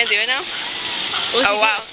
gonna do it now? Oh wow.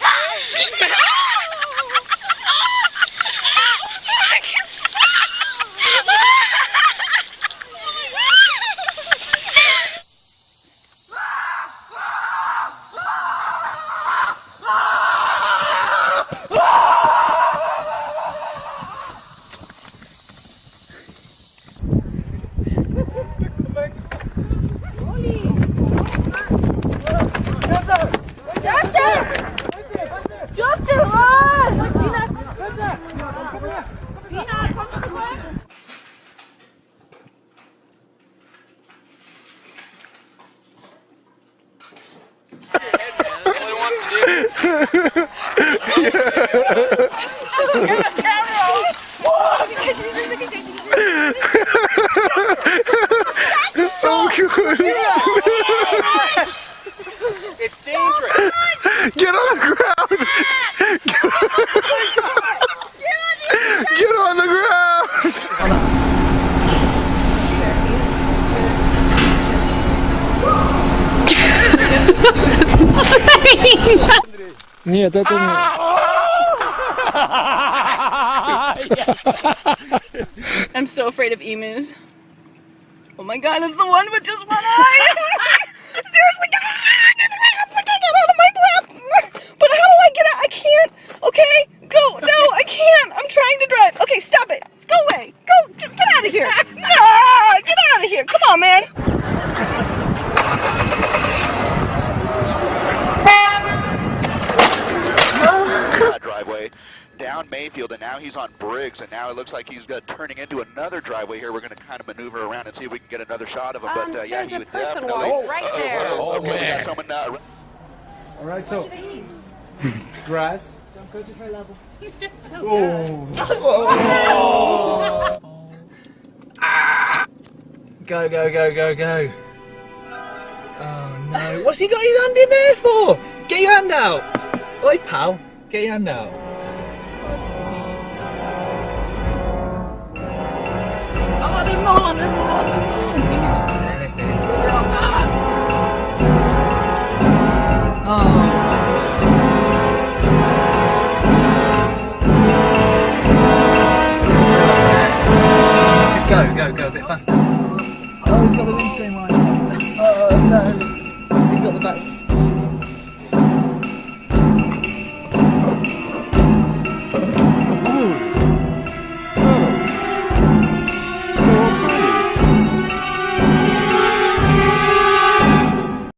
It's dangerous. Get on the ground. Get on the ground. Нет, это не. I'm so afraid of emus. Oh my god, it's the one with just one eye! Seriously, get out of my lap! But how do I get out? I can't! Okay, go! No, I can't! I'm trying to drive! Okay, stop it! Go away! Go! Get out of here! No! Get out of here! Come on, man! Driveway down Mayfield, and now he's on Briggs, and now it looks like he's turning into another driveway here. We're going to kind of maneuver around and see if we can get another shot of him. But yeah, he would definitely. Right there. Oh man! All right, so grass. Don't go to her level. Go, go, go, go, go. Oh no. What's he got his hand in there for? Get your hand out. Oi, pal. Get your hand out. Oh, there's more, there's more, there's more. Stop that. Oh. Just go, go, go a bit faster. Oh, he's got the windscreen right. Oh no. He's got the back.